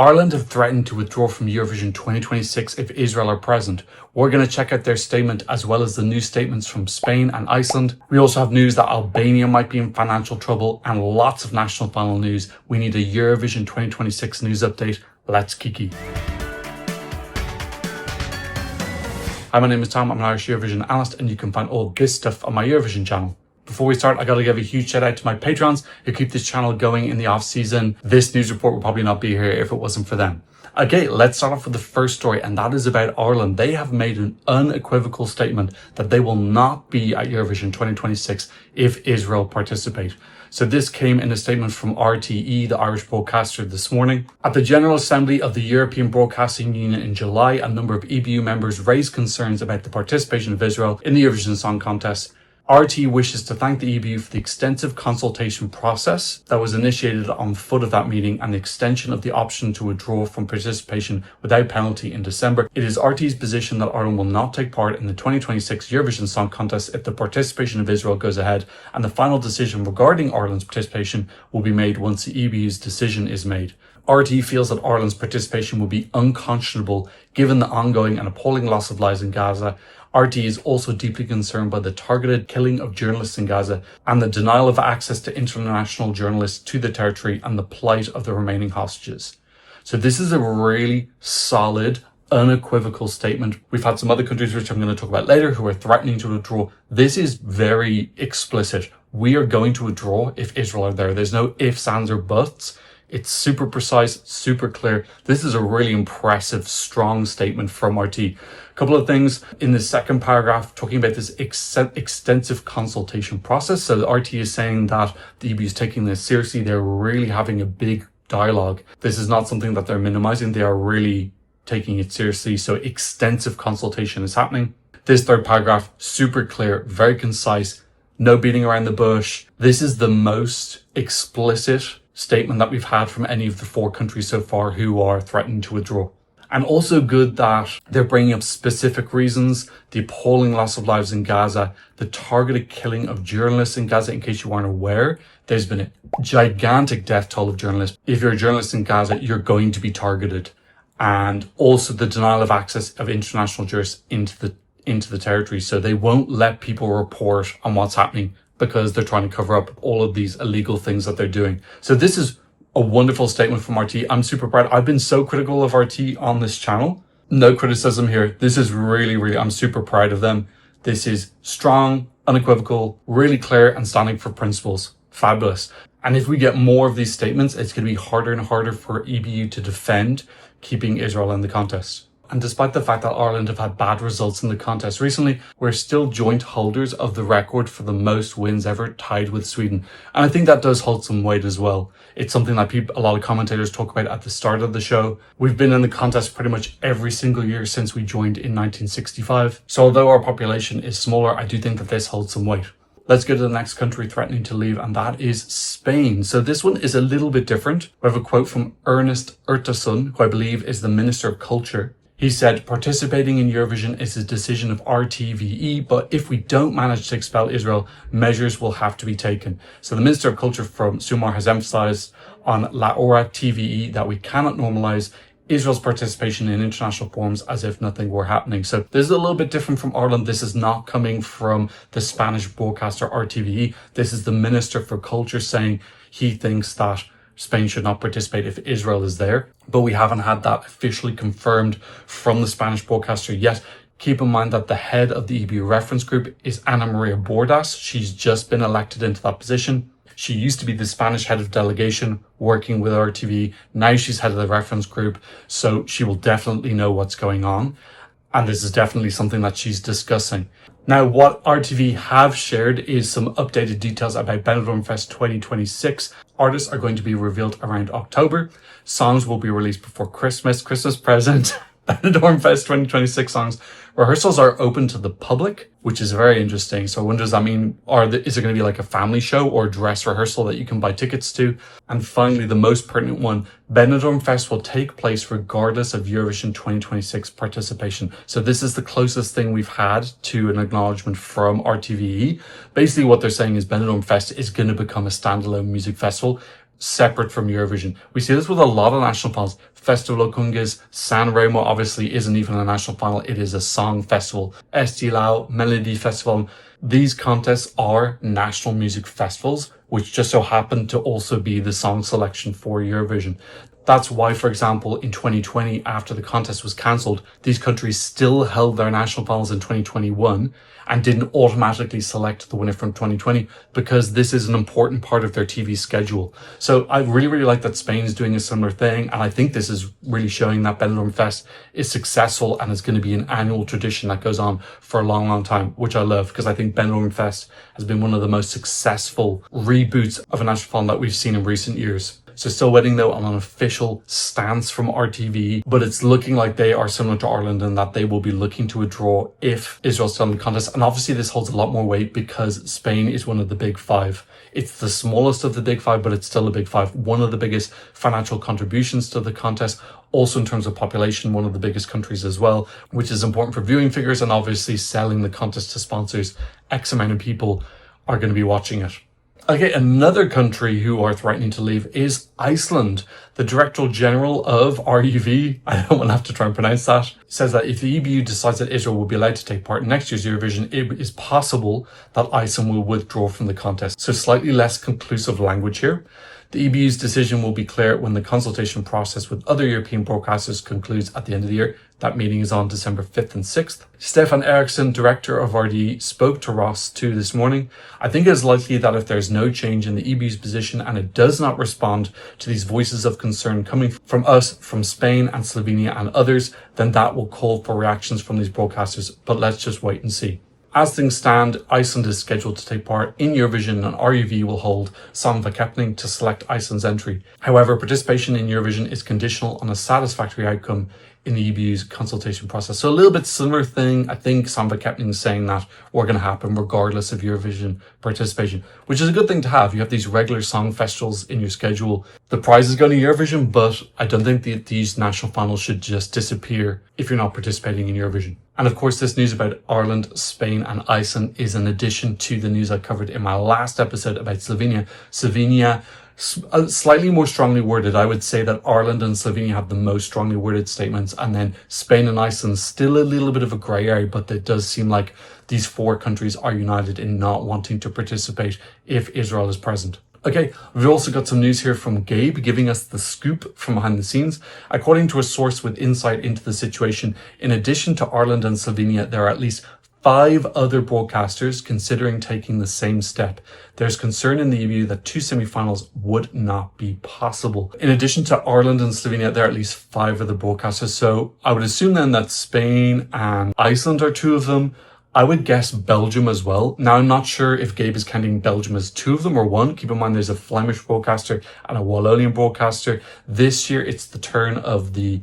Ireland have threatened to withdraw from Eurovision 2026 if Israel are present. We're going to check out their statement as well as the new statements from Spain and Iceland. We also have news that Albania might be in financial trouble and lots of national final news. We need a Eurovision 2026 news update. Let's kiki. Hi, my name is Tom. I'm an Irish Eurovision analyst and you can find all this stuff on my Eurovision channel. Before we start, I gotta give a huge shout out to my patrons who keep this channel going in the off season. This news report would probably not be here if it wasn't for them. Okay, let's start off with the first story, and that is about Ireland. They have made an unequivocal statement that they will not be at Eurovision 2026 if Israel participate. So this came in a statement from RTE, the Irish broadcaster, this morning. At the General Assembly of the European Broadcasting Union in July, a number of EBU members raised concerns about the participation of Israel in the Eurovision Song Contest. RT wishes to thank the EBU for the extensive consultation process that was initiated on foot of that meeting and the extension of the option to withdraw from participation without penalty in December. It is RT's position that Ireland will not take part in the 2026 Eurovision Song Contest if the participation of Israel goes ahead, and the final decision regarding Ireland's participation will be made once the EBU's decision is made. RT feels that Ireland's participation will be unconscionable given the ongoing and appalling loss of lives in Gaza. RT is also deeply concerned by the targeted killing of journalists in Gaza and the denial of access to international journalists to the territory and the plight of the remaining hostages. So this is a really solid, unequivocal statement. We've had some other countries, which I'm going to talk about later, who are threatening to withdraw. This is very explicit. We are going to withdraw if Israel are there. There's no ifs, ands, or buts. It's super precise, super clear. This is a really impressive, strong statement from RT. A couple of things in the second paragraph talking about this extensive consultation process. So the RT is saying that the EBU is taking this seriously. They're really having a big dialogue. This is not something that they're minimizing. They are really taking it seriously. So extensive consultation is happening. This third paragraph, super clear, very concise, no beating around the bush. This is the most explicit statement that we've had from any of the four countries so far who are threatening to withdraw. And also good that they're bringing up specific reasons: the appalling loss of lives in Gaza, the targeted killing of journalists in Gaza. In case you weren't aware, there's been a gigantic death toll of journalists. If you're a journalist in Gaza, you're going to be targeted. And also the denial of access of international jurists into the territory. So they won't let people report on what's happening because they're trying to cover up all of these illegal things that they're doing. So this is a wonderful statement from RT. I'm super proud. I've been so critical of RT on this channel. No criticism here. This is really, I'm super proud of them. This is strong, unequivocal, really clear, and standing for principles. Fabulous. And if we get more of these statements, it's going to be harder and harder for EBU to defend keeping Israel in the contest. And despite the fact that Ireland have had bad results in the contest recently, we're still joint holders of the record for the most wins ever, tied with Sweden. And I think that does hold some weight as well. It's something that a lot of commentators talk about at the start of the show. We've been in the contest pretty much every single year since we joined in 1965. So although our population is smaller, I do think that this holds some weight. Let's go to the next country threatening to leave, and that is Spain. So this one is a little bit different. We have a quote from Ernest Urtasun, who I believe is the Minister of Culture. He said, participating in Eurovision is a decision of RTVE, but if we don't manage to expel Israel, measures will have to be taken. So the Minister of Culture from Sumar has emphasized on La Hora TVE that we cannot normalize Israel's participation in international forums as if nothing were happening. So this is a little bit different from Ireland. This is not coming from the Spanish broadcaster RTVE. This is the Minister for Culture saying he thinks that Spain should not participate if Israel is there, but we haven't had that officially confirmed from the Spanish broadcaster yet. Keep in mind that the head of the EBU reference group is Ana Maria Bordas. She's just been elected into that position. She used to be the Spanish head of delegation working with RTV. Now she's head of the reference group, so she will definitely know what's going on. And this is definitely something that she's discussing. Now, what RTV have shared is some updated details about Benidorm Fest 2026. Artists are going to be revealed around October. Songs will be released before Christmas. Christmas present. Benidorm Fest 2026 songs. Rehearsals are open to the public, which is very interesting. So when does that mean? Is it going to be like a family show or dress rehearsal that you can buy tickets to? And finally, the most pertinent one, Benidorm Fest will take place regardless of Eurovision 2026 participation. So this is the closest thing we've had to an acknowledgement from RTVE. Basically what they're saying is Benidorm Fest is going to become a standalone music festival. separate from Eurovision. We see this with a lot of national finals. Festival Congas, San Remo obviously isn't even a national final, it is a song festival. Estilao, Melody Festival, these contests are national music festivals, which just so happen to also be the song selection for Eurovision. That's why, for example, in 2020, after the contest was cancelled, these countries still held their national finals in 2021 and didn't automatically select the winner from 2020 because this is an important part of their TV schedule. So I really like that Spain is doing a similar thing. And I think this is really showing that Benidorm Fest is successful and is going to be an annual tradition that goes on for a long time, which I love because I think Benidorm Fest has been one of the most successful reboots of a national final that we've seen in recent years. So still waiting though on an official stance from RTV, but it's looking like they are similar to Ireland in that they will be looking to a draw if Israel's still in the contest. And obviously this holds a lot more weight because Spain is one of the big five. It's the smallest of the big five, but it's still a big five. One of the biggest financial contributions to the contest. Also in terms of population, one of the biggest countries as well, which is important for viewing figures and obviously selling the contest to sponsors. X amount of people are going to be watching it. Okay, another country who are threatening to leave is Iceland. The Director General of RUV, I don't want to have to try and pronounce that, says that if the EBU decides that Israel will be allowed to take part in next year's Eurovision, it is possible that Iceland will withdraw from the contest. So slightly less conclusive language here. The EBU's decision will be clear when the consultation process with other European broadcasters concludes at the end of the year. That meeting is on December 5th and 6th. Stefan Eriksson, director of RD, spoke to Ross 2 this morning. I think it is likely that if there's no change in the EBU's position and it does not respond to these voices of concern coming from us, from Spain and Slovenia and others, then that will call for reactions from these broadcasters. But let's just wait and see. As things stand, Iceland is scheduled to take part in Eurovision and RUV will hold Smthngnw to select Iceland's entry. However, participation in Eurovision is conditional on a satisfactory outcome in the EBU's consultation process. So a little bit similar thing. I think Smthngnw is saying that we're going to happen regardless of Eurovision participation, which is a good thing to have. You have these regular song festivals in your schedule. The prize is going to Eurovision, but I don't think that these national finals should just disappear if you're not participating in Eurovision. And of course, this news about Ireland, Spain and Iceland is in addition to the news I covered in my last episode about Slovenia. Slovenia, slightly more strongly worded. I would say that Ireland and Slovenia have the most strongly worded statements, and then Spain and Iceland still a little bit of a grey area, but it does seem like these four countries are united in not wanting to participate if Israel is present. Okay, we've also got some news here from Gabe giving us the scoop from behind the scenes. According to a source with insight into the situation, in addition to Ireland and Slovenia, there are at least 5 other broadcasters considering taking the same step. There's concern in the EBU that 2 semi-finals would not be possible. In addition to Ireland and Slovenia, there are at least 5 other broadcasters. So I would assume then that Spain and Iceland are 2 of them. I would guess Belgium as well. Now, I'm not sure if Gabe is counting Belgium as 2 of them or 1. Keep in mind there's a Flemish broadcaster and a Wallonian broadcaster. This year, it's the turn of the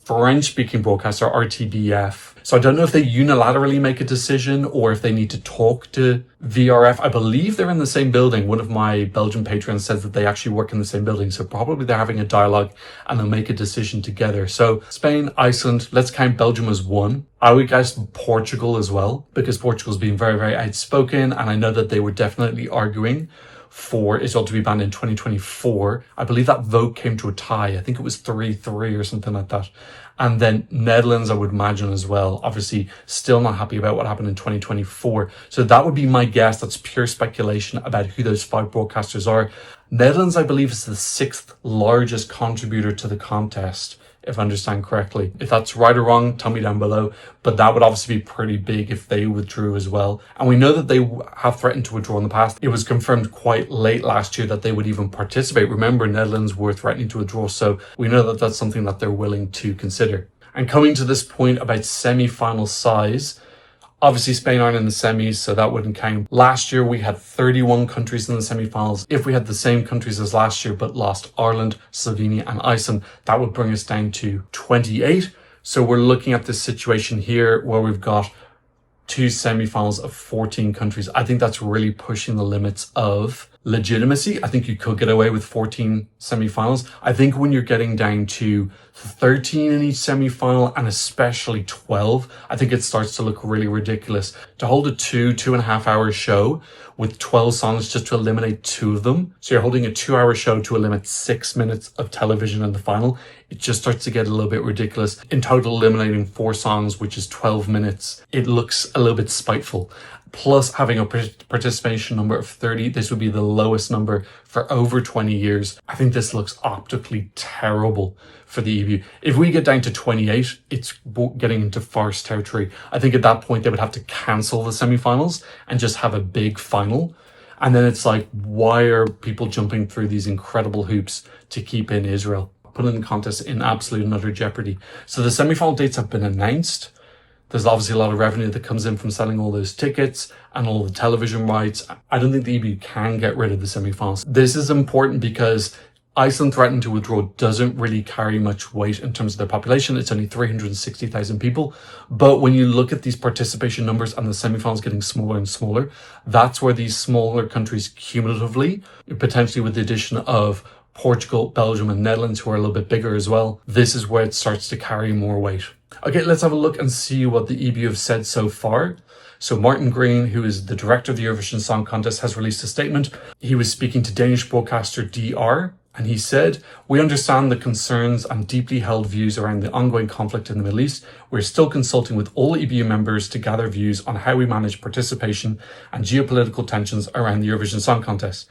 French-speaking broadcaster, RTBF. So I don't know if they unilaterally make a decision or if they need to talk to VRF. I believe they're in the same building. One of my Belgian patrons says that they actually work in the same building. So probably they're having a dialogue and they'll make a decision together. So Spain, Iceland, let's count Belgium as 1. I would guess Portugal as well, because Portugal's been very outspoken. And I know that they were definitely arguing for Israel to be banned in 2024. I believe that vote came to a tie. I think it was 3-3 or something like that. And then Netherlands, I would imagine as well. Obviously, still not happy about what happened in 2024. So that would be my guess. That's pure speculation about who those 5 broadcasters are. Netherlands, I believe, is the 6th largest contributor to the contest, if I understand correctly. If that's right or wrong, tell me down below. But that would obviously be pretty big if they withdrew as well. And we know that they have threatened to withdraw in the past. It was confirmed quite late last year that they would even participate. Remember, Netherlands were threatening to withdraw. So we know that that's something that they're willing to consider. And coming to this point about semi-final size, obviously, Spain aren't in the semis, so that wouldn't count. Last year, we had 31 countries in the semi-finals. If we had the same countries as last year, but lost Ireland, Slovenia, and Iceland, that would bring us down to 28. So we're looking at this situation here where we've got 2 semi-finals of 14 countries. I think that's really pushing the limits of legitimacy, I think you could get away with 14 semi-finals. I think when you're getting down to 13 in each semi-final and especially 12, I think it starts to look really ridiculous. To hold a 2.5 hour show with 12 songs just to eliminate 2 of them. So you're holding a 2-hour show to eliminate 6 minutes of television in the final. It just starts to get a little bit ridiculous. In total, eliminating 4 songs, which is 12 minutes. It looks a little bit spiteful. Plus having a participation number of 30, this would be the lowest number for over 20 years. I think this looks optically terrible for the EBU. If we get down to 28, it's getting into farce territory. I think at that point they would have to cancel the semi-finals and just have a big final. And then it's like, why are people jumping through these incredible hoops to keep in Israel? Putting the contest in absolute and utter jeopardy. So the semi-final dates have been announced. There's obviously a lot of revenue that comes in from selling all those tickets and all the television rights. I don't think the EBU can get rid of the semi-finals. This is important because Iceland threatened to withdraw doesn't really carry much weight in terms of their population. It's only 360,000 people. But when you look at these participation numbers and the semi-finals getting smaller and smaller, that's where these smaller countries cumulatively, potentially with the addition of Portugal, Belgium and Netherlands, who are a little bit bigger as well, this is where it starts to carry more weight. Okay, let's have a look and see what the EBU have said so far. So Martin Green, who is the director of the Eurovision Song Contest, has released a statement. He was speaking to Danish broadcaster DR, and he said, "We understand the concerns and deeply held views around the ongoing conflict in the Middle East. We're still consulting with all EBU members to gather views on how we manage participation and geopolitical tensions around the Eurovision Song Contest.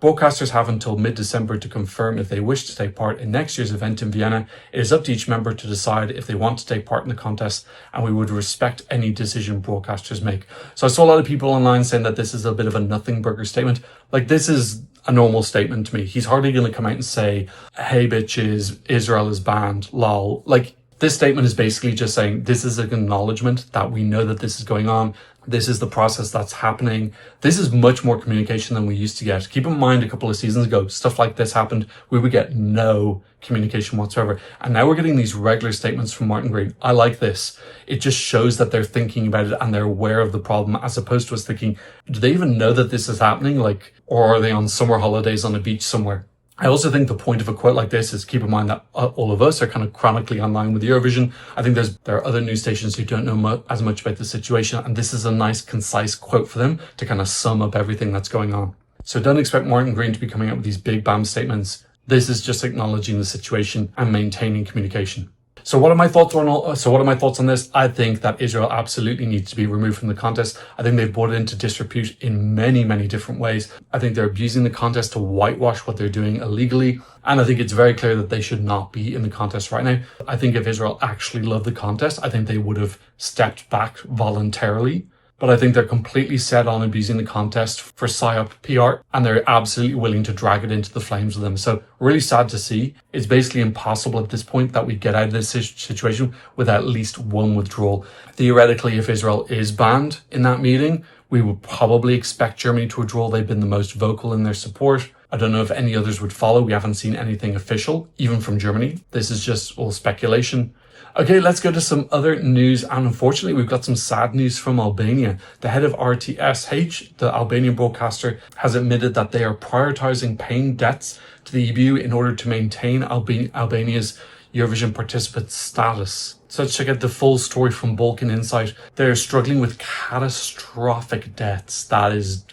Broadcasters have until mid-December to confirm if they wish to take part in next year's event in Vienna. It is up to each member to decide if they want to take part in the contest, and we would respect any decision broadcasters make." So I saw a lot of people online saying that this is a bit of a nothing burger statement. Like, this is a normal statement to me. He's hardly going to come out and say, "Hey bitches, Israel is banned, lol." Like, this statement is basically just saying this is an acknowledgement that we know that this is going on. This is the process that's happening. This is much more communication than we used to get. Keep in mind, a couple of seasons ago, stuff like this happened. We would get no communication whatsoever. And now we're getting these regular statements from Martin Green. I like this. It just shows that they're thinking about it and they're aware of the problem, as opposed to us thinking, do they even know that this is happening? Like, or are they on summer holidays on a beach somewhere? I also think the point of a quote like this is keep in mind that all of us are kind of chronically online with Eurovision. I think there are other news stations who don't know as much about the situation, and this is a nice, concise quote for them to kind of sum up everything that's going on. So don't expect Martin Green to be coming out with these big bam statements. This is just acknowledging the situation and maintaining communication. So what are my thoughts on this? I think that Israel absolutely needs to be removed from the contest. I think they've brought it into disrepute in many, many different ways. I think they're abusing the contest to whitewash what they're doing illegally. And I think it's very clear that they should not be in the contest right now. I think if Israel actually loved the contest, I think they would have stepped back voluntarily. But I think they're completely set on abusing the contest for PSYOP PR, and they're absolutely willing to drag it into the flames with them. So really sad to see. It's basically impossible at this point that we get out of this situation with at least one withdrawal. Theoretically, if Israel is banned in that meeting, we would probably expect Germany to withdraw. They've been the most vocal in their support. I don't know if any others would follow. We haven't seen anything official, even from Germany. This is just all speculation. Okay, let's go to some other news, and unfortunately we've got some sad news from Albania. The head of RTSH, the Albanian broadcaster, has admitted that they are prioritizing paying debts to the EBU in order to maintain Albania's Eurovision participant status. So let's check out the full story from Balkan Insight. They're struggling with catastrophic debts.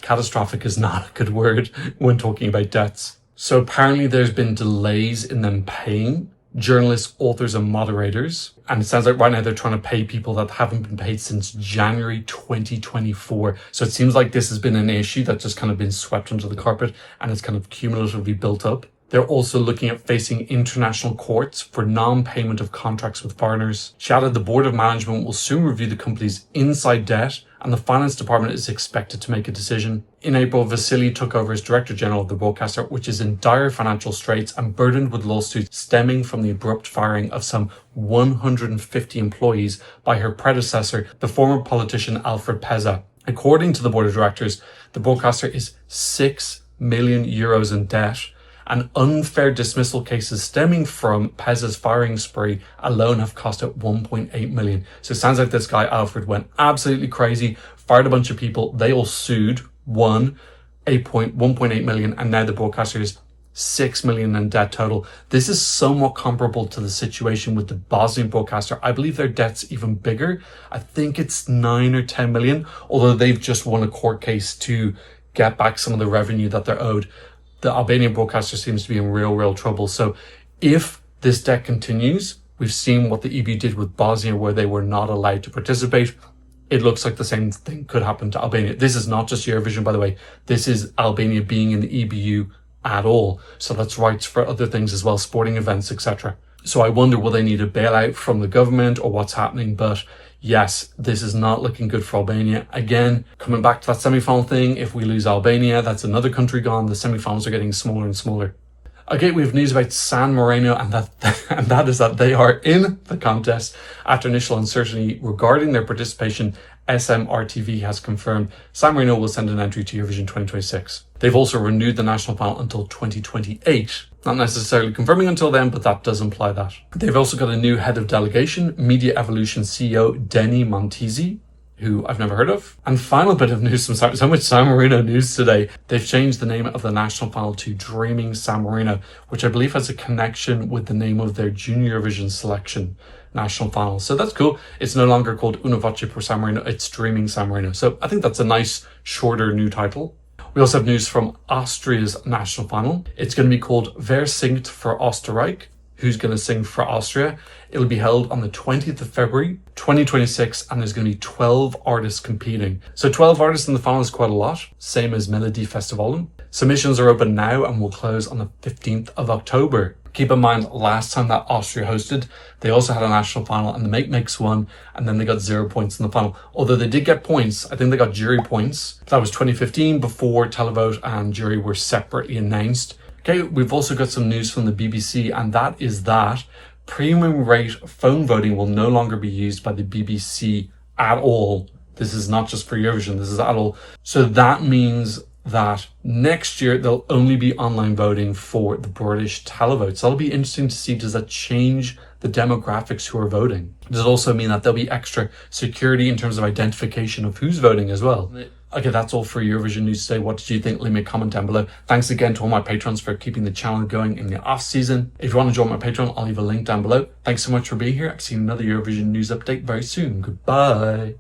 Catastrophic is not a good word when talking about debts. So apparently there's been delays in them paying journalists, authors and moderators. And it sounds like right now they're trying to pay people that haven't been paid since January 2024. So it seems like this has been an issue that's just kind of been swept under the carpet and it's kind of cumulatively built up. They're also looking at facing international courts for non-payment of contracts with foreigners. She added the board of management will soon review the company's inside debt and the finance department is expected to make a decision. In April, Vasily took over as director general of the broadcaster, which is in dire financial straits and burdened with lawsuits stemming from the abrupt firing of some 150 employees by her predecessor, the former politician Alfred Peza. According to the board of directors, the broadcaster is 6 million euros in debt, and unfair dismissal cases stemming from Peza's firing spree alone have cost it 1.8 million. So it sounds like this guy, Alfred, went absolutely crazy, fired a bunch of people. They all sued, won, 1.8 million, and now the broadcaster is 6 million in debt total. This is somewhat comparable to the situation with the Bosnian broadcaster. I believe their debt's even bigger. I think it's 9 or 10 million, although they've just won a court case to get back some of the revenue that they're owed. The Albanian broadcaster seems to be in real trouble. So if this debt continues, we've seen what the EBU did with Bosnia, where they were not allowed to participate. It looks like the same thing could happen to Albania. This is not just Eurovision, by the way. This is Albania being in the EBU at all. So that's rights for other things as well, sporting events, etc. So I wonder, will they need a bailout from the government or what's happening? But yes, this is not looking good for Albania. Again, coming back to that semi-final thing, if we lose Albania, that's another country gone. The semi-finals are getting smaller and smaller. Okay, we have news about San Marino, and that is that they are in the contest. After initial uncertainty regarding their participation, SMRTV has confirmed San Marino will send an entry to Eurovision 2026. They've also renewed the national panel until 2028. Not necessarily confirming until then, but that does imply that. They've also got a new head of delegation, Media Evolution CEO Denny Montesi, who I've never heard of. And final bit of news, so much San Marino news today. They've changed the name of the national panel to Dreaming San Marino, which I believe has a connection with the name of their Junior Eurovision selection national final. So that's cool. It's no longer called Una Voce per San Marino, it's Dreaming San Marino. So I think that's a nice, shorter new title. We also have news from Austria's national final. It's going to be called Wer singt für Österreich? Who's going to sing for Austria? It'll be held on the 20th of February, 2026, and there's going to be 12 artists competing. So 12 artists in the final is quite a lot, same as Melody Festivalen. Submissions are open now and will close on the 15th of October. Keep in mind, last time that Austria hosted, they also had a national final and the Make Mix won, and then they got 0 points in the final. Although they did get points, I think they got jury points. That was 2015, before televote and jury were separately announced. Okay, we've also got some news from the BBC, and that is that premium rate phone voting will no longer be used by the BBC at all. This is not just for Eurovision, this is at all. So that means that next year there'll only be online voting for the British televote. So that'll be interesting to see, does that change the demographics who are voting? Does it also mean that there'll be extra security in terms of identification of who's voting as well? Okay, that's all for Eurovision news today. What did you think? Leave me a comment down below. Thanks again to all my patrons for keeping the channel going in the off season. If you want to join my Patreon, I'll leave a link down below. Thanks so much for being here. I'll see you in another Eurovision news update very soon. Goodbye.